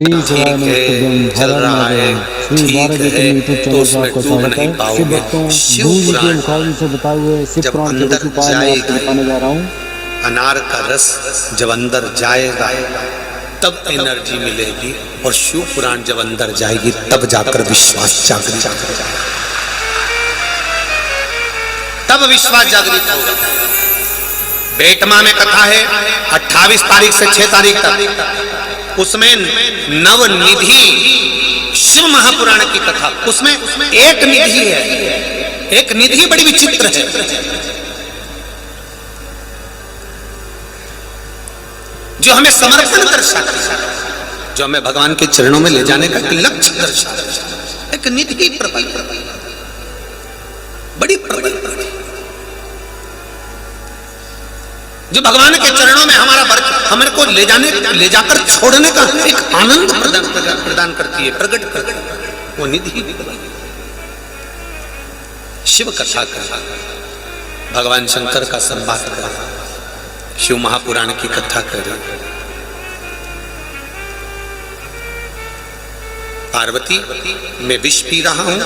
ठीक है, चल रहा है, ठीक है, तो उसमें डूब नहीं पाओगे। शिव पुराण जब अंदर जाएगा, अनार का रस जब अंदर जाएगा तब एनर्जी मिलेगी, और शिव पुराण जब अंदर जाएगी तब जाकर विश्वास जागृत होगा, तब विश्वास जागृत होगा। बेटमा में कथा है 28 तारीख से 6 तारीख तक, उसमें नवनिधि शिव महापुराण की कथा, उसमें एक निधि है, एक निधि बड़ी विचित्र है। जो हमें समर्पण दर्शाता है, जो हमें भगवान के चरणों में ले जाने का लक्ष्य दर्शाता है, एक निधि प्रबल, बड़ी प्रबल, जो भगवान के चरणों में हमारा हमारे को ले जाकर छोड़ने का एक आनंद प्रदान करती है, प्रकट वो निधि। शिव कथा कर, भगवान शंकर का संवाद कर, शिव महापुराण की कथा कर। पार्वती मैं विष पी रहा हूं,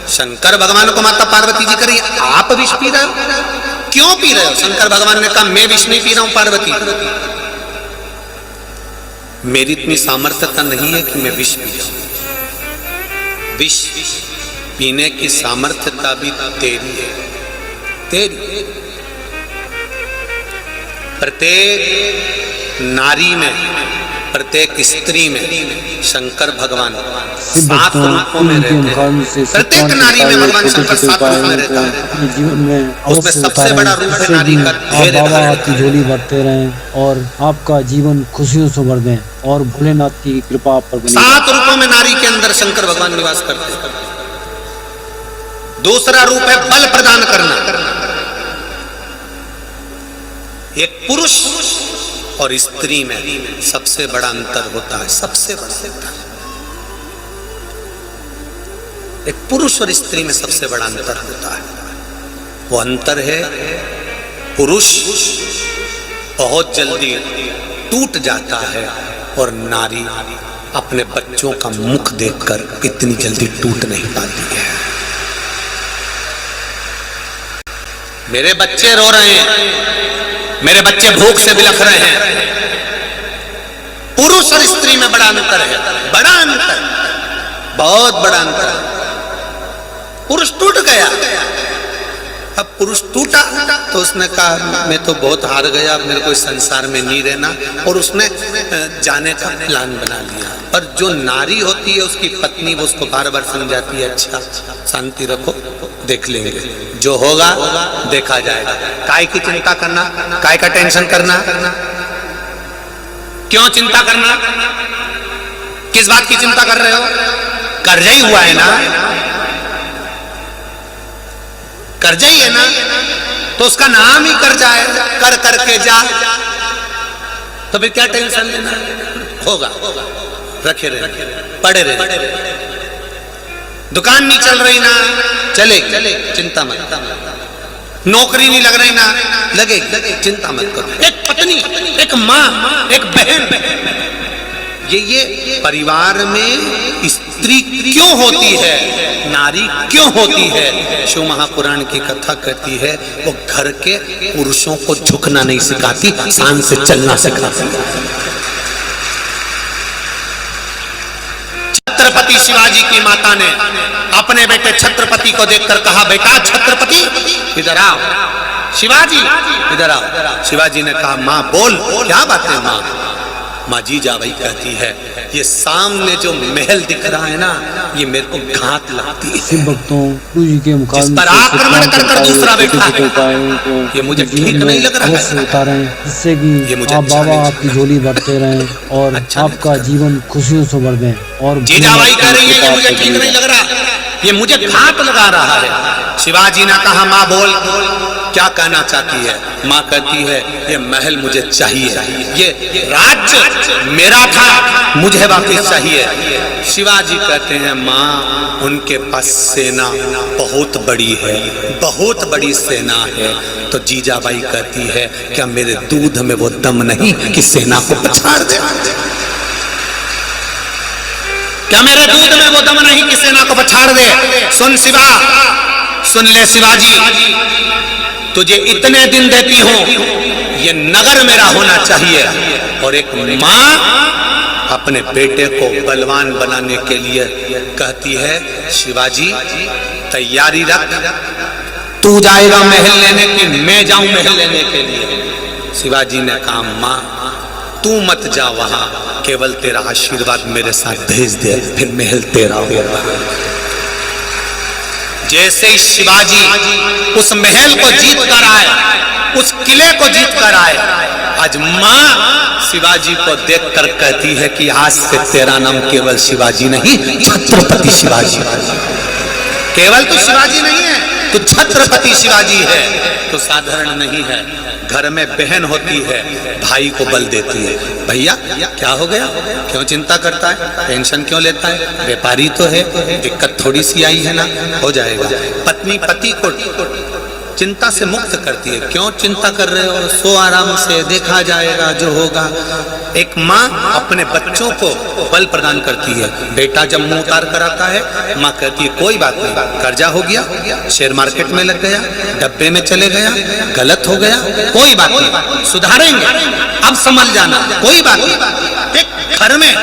शंकर भगवान को माता पार्वती जी करी आप विष पी रहे हो, क्यों पी रहे हो? शंकर भगवान ने कहा मैं विष नहीं पी रहा हूं पार्वती, मेरी इतनी सामर्थ्यता नहीं है कि मैं विष पी जाऊं। विष पीने की सामर्थ्यता भी तेरी है, तेरी। प्रत्येक नारी में, प्रत्येक स्त्री में शंकर भगवान 7 रूपों में रहते हैं। प्रत्येक नारी में भगवान शंकर 7 रूप में रहता है। जीवन में उसमें सबसे बड़ा रूप है नारी का धैर्य धारण। आपकी झोली भरते रहें और आपका जीवन खुशियों से भर दें, और भोलेनाथ की कृपा आप पर बनी। 7 रूपों में नारी के अंदर शंकर भगवान निवास करते हैं। दूसरा रूप है बल प्रदान करना। एक पुरुष और स्त्री में सबसे बड़ा अंतर होता है, सबसे बड़ा अंतर। एक पुरुष और स्त्री में सबसे बड़ा अंतर होता है, वो अंतर है पुरुष बहुत जल्दी टूट जाता है, और नारी अपने बच्चों का मुख देखकर इतनी जल्दी टूट नहीं पाती है। मेरे बच्चे रो रहे हैं, मेरे बच्चे भूख से बिलख रहे हैं। पुरुष और स्त्री में बड़ा अंतर है, बड़ा अंतर, बहुत बड़ा अंतर। पुरुष टूट गया, अब पुरुष टूटा तो उसने कहा मैं तो बहुत हार गया, मेरे को इस संसार में नहीं रहना, और उसने जाने का प्लान बना लिया। पर जो नारी होती है उसकी पत्नी, वो उसको बार बार समझाती है अच्छा शांति रखो, देख लेंगे, जो होगा देखा जाएगा, काय की चिंता करना, काय का टेंशन करना, क्यों चिंता करना, किस बात की चिंता कर रहे हो, कर्जा ही हुआ है ना, कर्जा ही है ना, तो उसका नाम ही कर्जा है, कर करके जा, तो फिर क्या टेंशन लेना, होगा, रखे रहे, पड़े रहे। दुकान नहीं चल रही ना, चले चिंता मत, नौकरी नहीं लग रही ना, लगे चिंता मत करो। एक पत्नी, एक माँ, एक बहन, ये परिवार में स्त्री क्यों होती है, नारी क्यों होती है? शिव महापुराण की कथा कहती है वो घर के पुरुषों को झुकना नहीं सिखाती, शान से चलना सिखाती। छत्रपति शिवाजी की माता ने अपने बेटे छत्रपति को देखकर कहा बेटा छत्रपति इधर आओ, शिवाजी इधर आओ। शिवाजी ने कहा माँ बोल, क्या बात है माँ? माँ जीजाबाई कहती है ये सामने जो महल दिख रहा है ना, ये मेरे को घात लगती है। शिव भक्तों जी के जिस पर आक्रमण कर दूसरा बैठा है, ये मुझे ठीक नहीं लग रहा है। उतारें जिससे कि आप बाबा आपकी झोली भरते रहें और आपका जीवन खुशियों से भर दें। और जीजाबाई कह रही है ये मुझे ठीक नहीं लग रहा, ये मुझे घात लगा रहा है। शिवाजी ने कहा माँ बोल, क्या कहना चाहती है? माँ कहती है ये महल मुझे चाहिए, ये राज्य मेरा था, मुझे वापस चाहिए। शिवाजी कहते हैं माँ उनके पास सेना बहुत बड़ी है, बहुत बड़ी सेना है। तो जीजाबाई कहती है क्या मेरे दूध में वो दम नहीं कि सेना को पछाड़ दे? क्या मेरे दूध में वो दम नहीं कि सेना को पछाड़ दे? सुन शिवा, सुन ले शिवाजी, तुझे इतने दिन देती हूं, ये नगर मेरा होना चाहिए। और एक मां अपने बेटे को बलवान बनाने के लिए कहती है, शिवाजी तैयारी रख, तू जाएगा महल लेने की, मैं जाऊं महल लेने के लिए। शिवाजी ने कहा, मां तू मत जा वहां, केवल तेरा आशीर्वाद मेरे साथ भेज दे, फिर महल तेरा होगा। जैसे ही शिवाजी उस महल को जीत कर आए, उस किले को जीत कर आए, आज मां शिवाजी को देखकर कहती है कि आज से तेरा नाम केवल शिवाजी नहीं, छत्रपति शिवाजी। केवल तू शिवाजी नहीं है, तू छत्रपति शिवाजी है। तो साधारण नहीं है। घर में बहन होती है, भाई को बल देती है, भैया क्या हो गया, क्यों चिंता करता है, टेंशन क्यों लेता है, व्यापारी तो है, दिक्कत थोड़ी सी आई है ना, हो जाएगा। पत्नी पति को चिंता से मुक्त करती है, क्यों चिंता कर रहे हो, सो आराम से, देखा जाएगा जो होगा। एक माँ अपने बच्चों को बल प्रदान करती है। बेटा जब मुंह उतार कर आता है, माँ कहती है कोई बात नहीं, कर्जा हो गया, शेयर मार्केट में लग गया, डब्बे में चले गया, गलत हो गया, कोई बात नहीं, सुधारेंगे, अब समझ जाना, कोई बात नहीं। एक घर में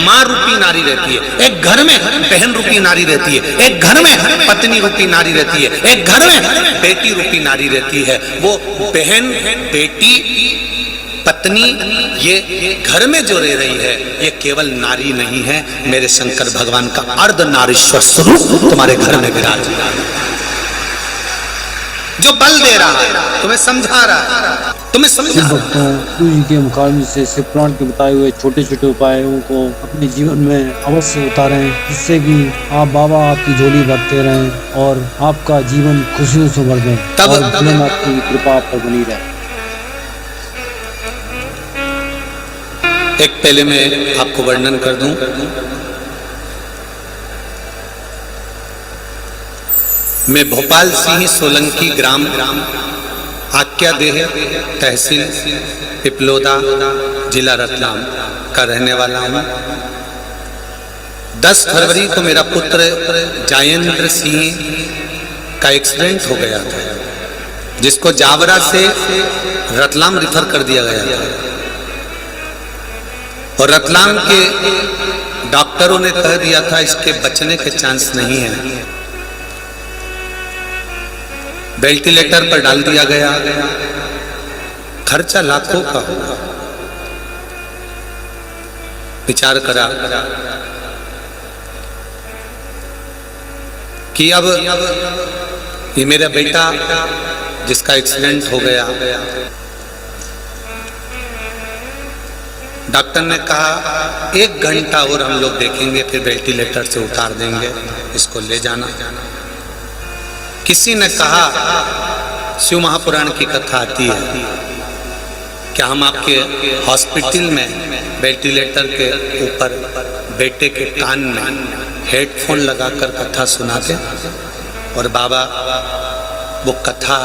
माँ रूपी नारी रहती है, एक घर में बहन रूपी नारी रहती है, एक घर में पत्नी रूपी नारी रहती है, एक घर में बेटी रूपी नारी रहती है। वो बहन, बेटी, पत्नी, ये घर में जो रह रही है, ये केवल नारी नहीं है, मेरे शंकर भगवान का अर्ध नारीश्वर स्वरूप तुम्हारे घर में विराजमान है, जो बल दे रहा है, तुम्हें समझा रहा है, तुम्हें समझा। भक्तों, गुरु जी के मुकाबले से शिव पुराण के बताए हुए छोटे छोटे उपायों को अपने जीवन में अवश्य उतारें, जिससे कि आप बाबा आपकी झोली भरते रहें और आपका जीवन खुशियों से भर दें और भोलेनाथ की कृपा आप पर बनी रहे। एक पहले मैं आपको वर्णन कर दूं, मैं भोपाल सिंह सोलंकी ग्राम आक्या देह तहसील पिपलोदा जिला रतलाम का रहने वाला हूँ। 10 फरवरी को मेरा पुत्र जायेंद्र सिंह का एक्सीडेंट हो गया था, जिसको जावरा से रतलाम रिफर कर दिया गया था। और रतलाम के डॉक्टरों ने कह दिया था इसके बचने के चांस नहीं है। वेंटिलेटर पर डाल दिया गया, खर्चा लाखों का होगा। विचार करा कि अब ये मेरा बेटा जिसका एक्सीडेंट हो गया, डॉक्टर ने कहा 1 घंटा और हम लोग देखेंगे, फिर वेंटिलेटर से उतार देंगे, इसको ले जाना। किसी ने कहा शिव महापुराण की कथा आती है, क्या हम आपके हॉस्पिटल में वेंटिलेटर के ऊपर बेटे के कान में हेडफोन लगाकर कथा सुनाते? और बाबा वो कथा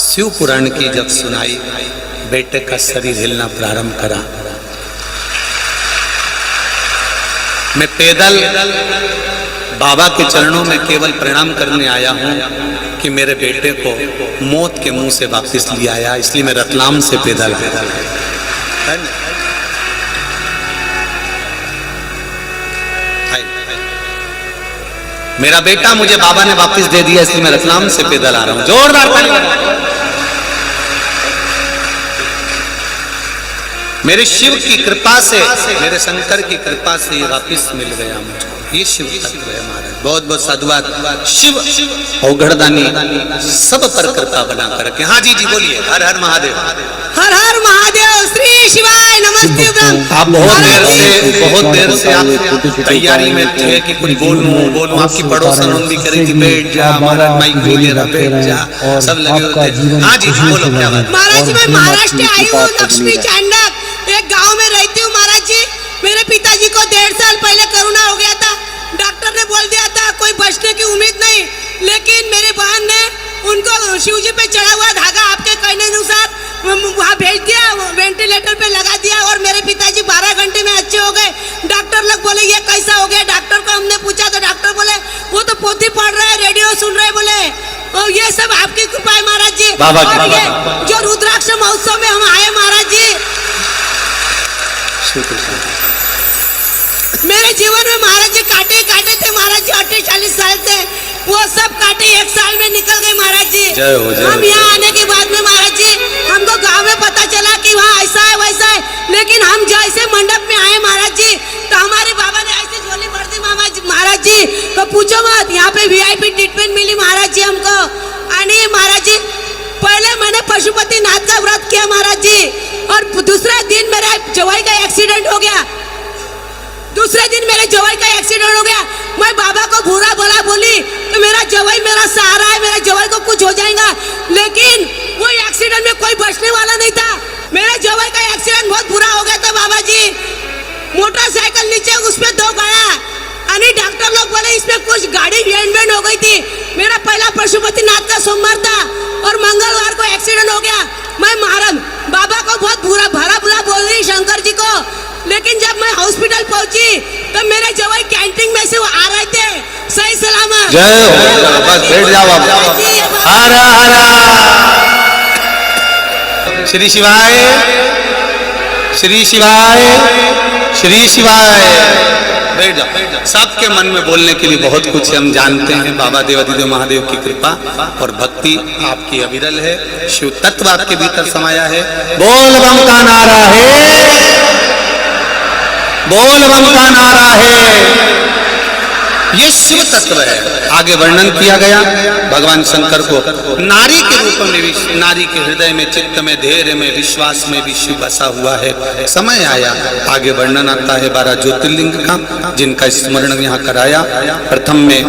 शिव पुराण की जब सुनाई, बेटे का शरीर हिलना प्रारंभ करा। मैं पैदल बाबा के चरणों में केवल प्रणाम करने आया हूँ कि मेरे बेटे को मौत के मुंह से वापस लिया आया, इसलिए मैं रतलाम से पैदल आया। मेरा बेटा मुझे बाबा ने वापस दे दिया, इसलिए मैं रतलाम से पैदल आ रहा हूँ। जोरदार ताली। मेरे शिव की कृपा से, मेरे शंकर की कृपा से ये वापिस मिल गया मुझको। ये शिव तत्व है हमारा। बहुत बहुत साधुवाद। शिव औघड़दानी सब पर कृपा बना करके। हाँ जी बोलिए। हर हर महादेव। हर हर महादेव। श्री शिवाय नमस्ते। आप बहुत देर से आप तैयारी में थे कि कुछ बोलूं। आपकी पड़ोसन भी करी थी, बैठ जा महाराज, माइक भी ले रहा, बैठ जा, सब लगे होते। हाँ जी बोलो क्या बात। महाराज जी मैं महाराष्ट्र आई हूँ, लक्ष्मी चांडक एक गांव में रहती हूँ। महाराज जी मेरे पिताजी को 1.5 साल पहले कोरोना हो गया था। डॉक्टर ने बोल दिया था कोई बचने की उम्मीद नहीं, लेकिन मेरी बहन ने उनको शिवजी पे चढ़ा हुआ धागा आपके कहने अनुसार वहाँ भेज दिया, वेंटिलेटर पे लगा दिया और मेरे पिताजी 12 घंटे में अच्छे हो गए। डॉक्टर लोग बोले ये कैसा हो गया। डॉक्टर और ये सब आपकी कृपा है महाराज जी। बाबा जी, और बाबा ये जो रुद्राक्ष महोत्सव में हम आए महाराज जी, मेरे जीवन में महाराज जी काटे काटे थे महाराज जी, 48 साल से वो सब काटे 1 साल में निकल गए महाराज जी। जय हो, जय हो। हम यहाँ आने के बाद में महाराज जी हमको गांव में पता चला कि वहाँ ऐसा है वैसा है, लेकिन हम जैसे मंडप में आए महाराज जी तो हमारे बाबा ने ऐसे झोली भर दी महाराज जी, तो पूछो मत, यहाँ पे VIP ट्रीटमेंट मिली महाराज जी हमको। आने महाराज जी पहले मैंने पशुपति नाथ का व्रत किया महाराज जी, और दूसरे दिन मेरा जवाई का एक्सीडेंट हो गया। दूसरे दिन मेरे जवाई का एक्सीडेंट हो गया। मैं बाबा को बुरा भला बोली तो मेरा जवाई मेरा सहारा है, मेरा जवाई को कुछ हो जाएगा, लेकिन वो एक्सीडेंट में कोई बचने वाला नहीं था। मेरे जवाई का एक्सीडेंट बहुत बुरा हो गया था बाबा जी। मोटरसाइकिल नीचे उसमें 2 गया, यानी डॉक्टर लोग बोले इसमें कुछ गाड़ी बैंड हो गई थी। मेरा पहला पशुपति नाथ का सोमवार था और मंगलवार को एक्सीडेंट हो गया। मैं महाराज बाबा को बहुत भला बुरा बोल रही शंकर जी को, लेकिन जब मैं हॉस्पिटल पहुंची तो मेरे जवाई कैंटीन में से वो आ रहे थे सही सलामत। जय हो, बस बैठ जाओ आप। हर हर श्री शिवाय, श्री शिवाय, श्री शिवाय। बैठ जाओ। सबके मन में बोलने के लिए बहुत कुछ है, हम जानते हैं। बाबा देवादिदेव महादेव की कृपा और भक्ति आपकी अविरल है। शिव तत्व आपके भीतर समाया है। बोल बम का नारा है, बोल बम का नारा है। ये शिव तत्व है। आगे वर्णन किया गया भगवान शंकर को नारी के रूप में भी, नारी के हृदय में, चित्त में, धैर्य में, विश्वास में भी शिव बसा हुआ है। समय आया, आगे वर्णन आता है 12 ज्योतिर्लिंग का, जिनका स्मरण यहाँ कराया। प्रथम में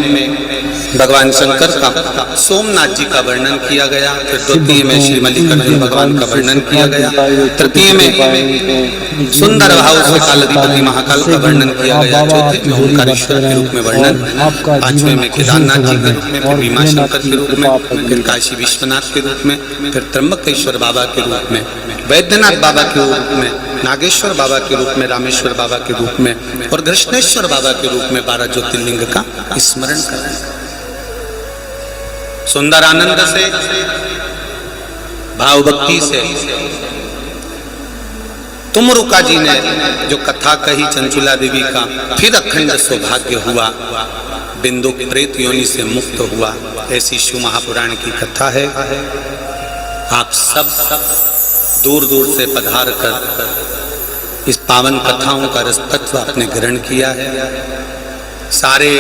भगवान शंकर का सोमनाथ जी का वर्णन किया गया, फिर द्वितीय में श्री मल्लिकार्जुन भगवान का वर्णन किया गया, तृतीय में सुंदर भाव से कालाधिपति महाकाल का वर्णन किया गया, चौथे में ओंकारेश्वर के रूप में वर्णन, पांचवें में केदारनाथ जी के रूप में, फिर भीमा शंकर के रूप में, फिर काशी विश्वनाथ के रूप में, फिर त्र्यंबकेश्वर बाबा के रूप में, वैद्यनाथ बाबा के रूप में, नागेश्वर बाबा के रूप में, रामेश्वर बाबा के रूप में और कृष्णेश्वर बाबा के रूप में 12 ज्योतिर्लिंग का स्मरण करें। सुंदर आनंद से, भाव भक्ति से तुमरुका जी ने जो कथा कही चंचुला देवी का, फिर अखंड सौभाग्य हुआ, बिंदु प्रेत योनि से मुक्त हुआ, ऐसी शिव महापुराण की कथा है। आप सब दूर दूर से पधार कर इस पावन कथाओं का रस तत्व आपने ग्रहण किया है। सारे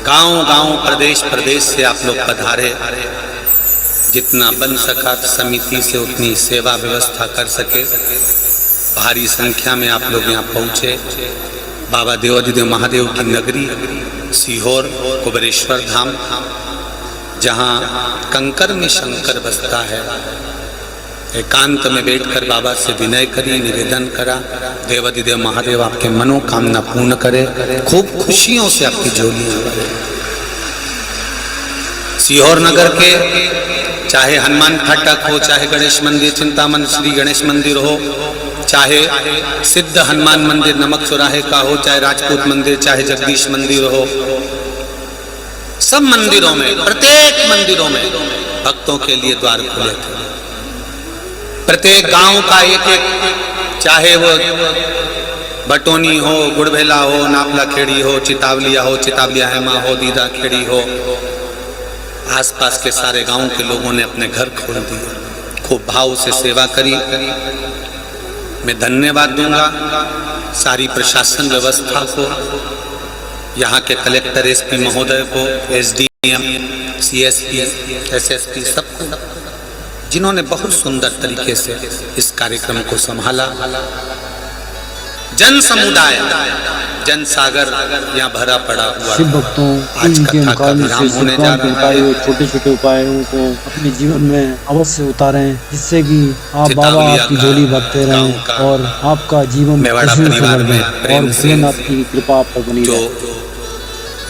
गांव गांव, प्रदेश प्रदेश से आप लोग पधारे, जितना बन सका समिति से उतनी सेवा व्यवस्था कर सके। भारी संख्या में आप लोग यहाँ पहुँचे। बाबा देवादिदेव महादेव की नगरी सीहोर कुबेरेश्वर धाम, जहाँ कंकर में शंकर बसता है, एकांत में बैठकर बाबा से विनय करी, निवेदन करा, देवादिदेव महादेव आपके मनोकामना पूर्ण करे, खूब खुशियों से आपकी झोलियां भरे। सीहोर नगर के चाहे हनुमान फाटक हो, चाहे गणेश मंदिर चिंतामन श्री गणेश मंदिर हो, चाहे सिद्ध हनुमान मंदिर नमक चौराहे का हो, चाहे राजपूत मंदिर, चाहे जगदीश मंदिर हो, सब मंदिरों में, प्रत्येक मंदिरों में भक्तों के लिए द्वार खुले थे। प्रत्येक गांव का एक एक, चाहे वो बटोनी हो, गुड़भेला हो, नापला खेड़ी हो, चितावलिया हो, चितावलिया हेमा हो, दीदा खेड़ी हो, आसपास के सारे गांव के लोगों ने अपने घर खोल दिए, खूब भाव से सेवा करी। मैं धन्यवाद दूंगा सारी प्रशासन व्यवस्था को, यहाँ के कलेक्टर एसपी महोदय को, एसडीएम, सीएसपी, एसएसपी, सबको, जिन्होंने बहुत सुंदर तरीके से इस कार्यक्रम को संभाला। जन समुदाय, जन सागर यहाँ भरा पड़ा हुआ। शिव भक्तों आज इनके कथा का मुकाबले विराम से होने जा रहा बताए हुए है। छोटे छोटे उपायों को अपने जीवन में अवश्य उतारें, जिससे कि आप बाबा चितावलिया आपकी का, झोली भरते गाँव रहें का, और आपका जीवन मेवाड़ा खुशियों से परिवार भर में जाए प्रेम और से भोलेनाथ की कृपा आप पर बनी जो रहे।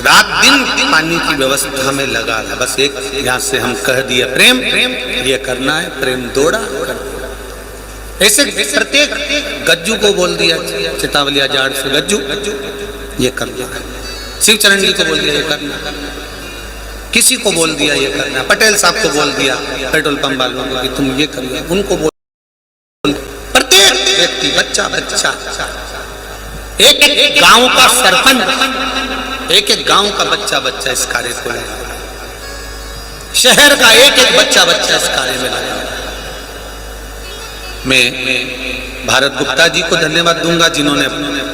रात दिन पानी की व्यवस्था में लगा था, बस एक यहाँ से हम कह दिया प्रेम ये करना है, प्रेम दौड़ा करना। ऐसे प्रत्येक गज्जू को बोल दिया, चितावलिया जाड़ से गज्जू ये करना है, शिव चरण जी को बोल दिया ये करना। किसी को बोल दिया ये करना, पटेल साहब को बोल दिया पेट्रोल पंप वालों को कि तुम ये करिए, उनको बोल, प्रत्येक व्यक्ति बच्चा बच्चा, एक एक गांव का सरपंच, एक एक गांव का बच्चा बच्चा इस कार्य को लगा, शहर का एक एक बच्चा बच्चा इस कार्य में लगा। मैं भारत गुप्ता जी को धन्यवाद दूंगा जिन्होंने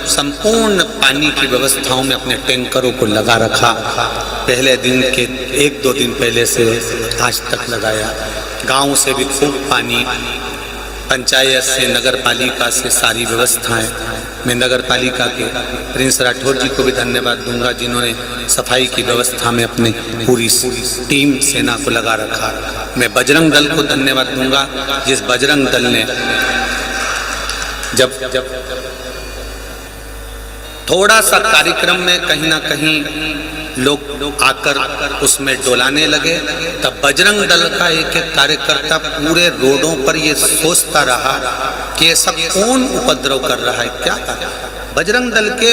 संपूर्ण पानी की व्यवस्थाओं में अपने टैंकरों को लगा रखा, पहले दिन के 1-2 दिन पहले से आज तक लगाया। गांव से भी खूब पानी, पंचायत से, नगर पालिका से सारी व्यवस्थाएं। मैं नगर पालिका के प्रिंस राठौर जी को भी धन्यवाद दूंगा जिन्होंने सफाई की व्यवस्था में अपनी पूरी टीम सेना को लगा रखा। मैं बजरंग दल को धन्यवाद दूंगा जिस बजरंग दल ने जब थोड़ा सा कार्यक्रम में कहीं ना कहीं लोग आकर उसमें डोलाने लगे, तब बजरंग दल का एक एक कार्यकर्ता पूरे रोडों पर ये सोचता रहा कि ऐसा कौन उपद्रव कर रहा है, क्या कर रहा है। बजरंग दल के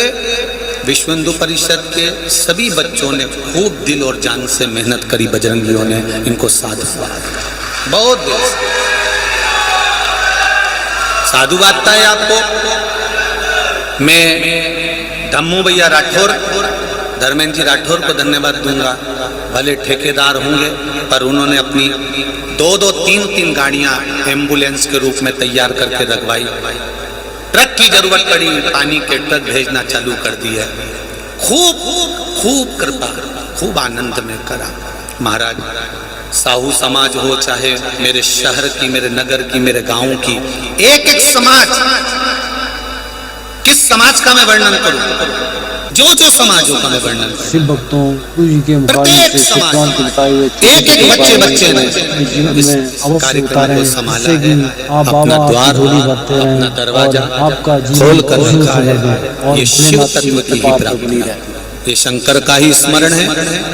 विश्व हिंदू परिषद के सभी बच्चों ने खूब दिल और जान से मेहनत करी, बजरंगियों ने इनको साधुवाद, बहुत साधुवाद है आपको। मैं धम्मू भैया राठौर, धर्मेंद्र जी राठौर को धन्यवाद दूंगा। भले ठेकेदार होंगे पर उन्होंने अपनी 2-2, 3-3 गाड़ियां एम्बुलेंस के रूप में तैयार करके रखवाई। ट्रक की जरूरत पड़ी, पानी के ट्रक भेजना चालू कर दिया। खूब खूब कृपा, खूब आनंद में करा। महाराज साहू समाज हो, चाहे मेरे शहर की, मेरे नगर की, मेरे गांव की, एक एक समाज, किस समाज का मैं वर्णन करूं, जो जो समाजों का मैं वर्णन, शिव भक्तों गुरु जी के मुकाबले से शिव पुराण के बताए हुए एक एक बच्चे ने जीवन में अवश्य उतारे, जिससे कि आप बाबा आपकी झोली भरते रहें और आपका जीवन खुशियों से लगे और ये शिव तत्व की ही प्राप्ति है। ये शंकर का ही स्मरण है,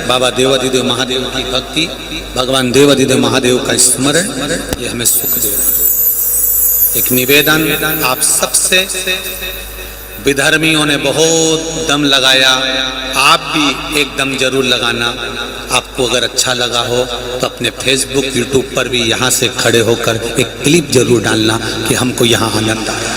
बाबा देवाधिदेव महादेव की भक्ति, भगवान देवाधिदेव महादेव का स्मरण, ये हमें सुख दे रहा है। एक निवेदन आप सबसे, विधर्मियों ने बहुत दम लगाया, आप भी एक दम जरूर लगाना। आपको अगर अच्छा लगा हो तो अपने फेसबुक, यूट्यूब पर भी यहाँ से खड़े होकर एक क्लिप जरूर डालना कि हमको यहाँ आनंद आया,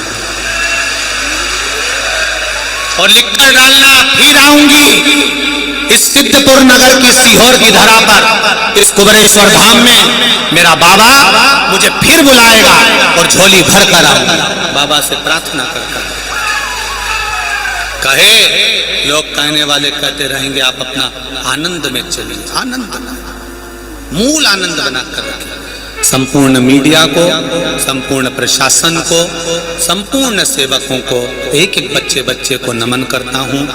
और लिखकर डालना, फिर आऊंगी इस सिद्धपुर नगर की सीहोर की धरा पर, इस कुबरेश्वर धाम में मेरा बाबा मुझे फिर बुलाएगा और झोली भर कर आऊंगा। बाबा से प्रार्थना करता कहे, लोग कहने वाले कहते रहेंगे, आप अपना आनंद में चलिए, आनंद, मूल आनंद बनाकर रखिए। संपूर्ण मीडिया को, संपूर्ण प्रशासन को, संपूर्ण सेवकों को, एक एक बच्चे बच्चे को नमन करता हूँ।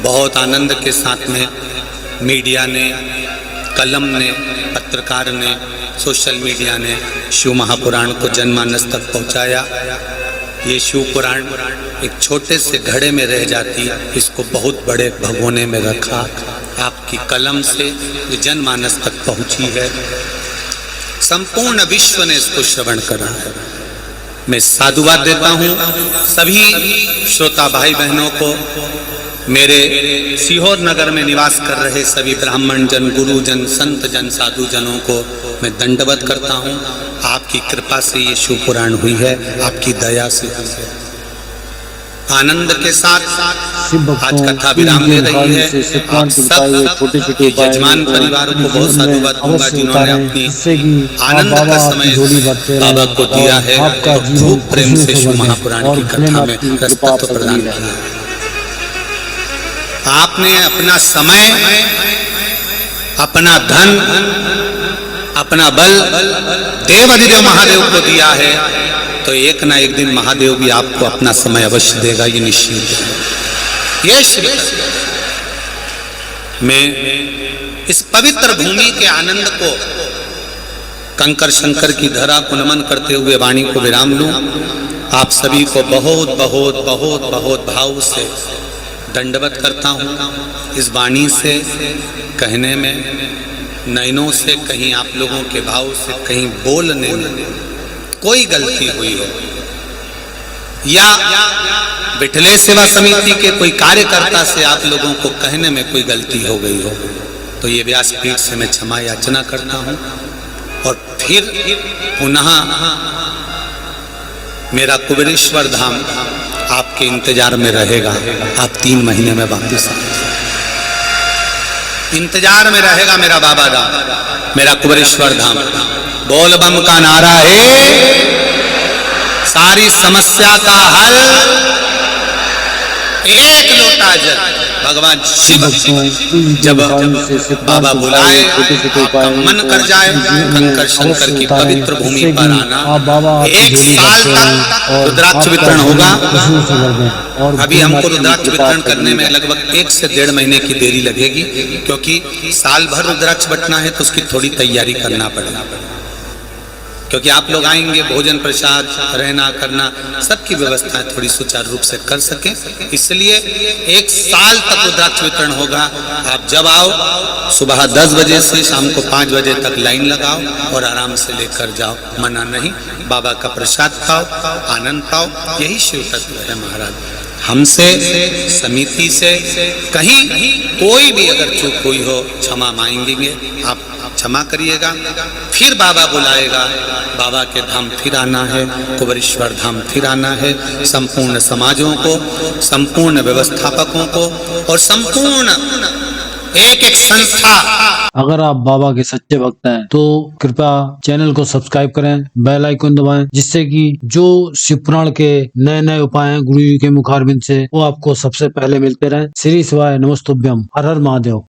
बहुत आनंद के साथ में मीडिया ने, कलम ने, पत्रकार ने, सोशल मीडिया ने शिव महापुराण को जनमानस तक पहुँचाया। ये शिव पुराण एक छोटे से घड़े में रह जाती, इसको बहुत बड़े भगोने में रखा, आपकी कलम से ये जनमानस तक पहुंची है। संपूर्ण विश्व ने इसको श्रवण करा है। मैं साधुवाद देता हूं सभी श्रोता भाई बहनों को, मेरे सीहोर नगर में निवास कर रहे सभी ब्राह्मण जन, गुरु जन, संत जन, साधु जनों को मैं दंडवत करता हूं। आपकी कृपा से ये शिव पुराण हुई है, आपकी दया से हुई है। आनंद के साथ आज कथा विराम ले रही है। आप सब यजमान परिवार को बहुत साधुवाद दूंगा जिन्होंने अपनी आनंद का समय बाबा को दिया है और खूब प्रेम से शिव महापुराण की कथा में रसतत्व प्रदान किया। आपने अपना समय, अपना धन, अपना बल देवाधिदेव महादेव को दिया है, तो एक ना एक दिन महादेव भी आपको अपना समय अवश्य देगा, ये निश्चित है। ये श्री मैं इस पवित्र भूमि के आनंद को, कंकर शंकर की धरा को नमन करते हुए वाणी को विराम लूं। आप सभी को बहुत बहुत बहुत बहुत भाव से दंडवत करता हूं। इस वाणी से, कहने में, नयनों से, कहीं आप लोगों के भाव से, कहीं बोलने में कोई गलती हुई हो, या बिठले सेवा समिति के कोई कार्यकर्ता से आप लोगों को कहने में कोई गलती हो गई हो, तो ये व्यासपीठ से मैं क्षमा याचना करता हूँ और फिर पुनः मेरा कुबेरेश्वर धाम आपके इंतजार में रहेगा। आप 3 महीने में वापस इंतजार में रहेगा मेरा बाबा धाम, मेरा कुबेरेश्वर धाम। बोल बम का नारा है, सारी समस्या का हल एक लोटा जल। भगवान शिव जब बाबा बुलाए, आपका मन कर जाए कंकर शंकर की पवित्र भूमि पर आना। 1 साल तक रुद्राक्ष वितरण होगा। अभी हमको रुद्राक्ष वितरण करने में लगभग 1 से 1.5 महीने की देरी लगेगी, क्योंकि साल भर रुद्राक्ष बंटना है तो उसकी थोड़ी तैयारी करना पड़ेगा। क्योंकि आप लोग आएंगे, भोजन प्रसाद रहना करना सबकी व्यवस्था थोड़ी सुचारू रूप से कर सके, इसलिए 1 साल तक रुद्राक्ष वितरण होगा। आप जब आओ सुबह 10 बजे से शाम को 5 बजे तक लाइन लगाओ और आराम से लेकर जाओ, मना नहीं। बाबा का प्रसाद खाओ, आनंद पाओ, यही शिव तत्व है महाराज। हमसे समिति से कहीं कोई भी अगर चूक हुई हो क्षमा मांगेंगे, आप क्षमा करिएगा। फिर बाबा बुलाएगा, बाबा के धाम फिर आना है, कुबेरेश्वर धाम फिर आना है। संपूर्ण समाजों को, संपूर्ण व्यवस्थापकों को और संपूर्ण एक संस्था। अगर आप बाबा के सच्चे भक्त हैं तो कृपया चैनल को सब्सक्राइब करें, बेल आइकन दबाएं, जिससे कि जो शिव पुराण के नए नए उपाय हैं गुरु जी के मुखारबिंद से, वो आपको सबसे पहले मिलते रहें। श्री शिवाय नमस्तुभ्यम। हर हर महादेव।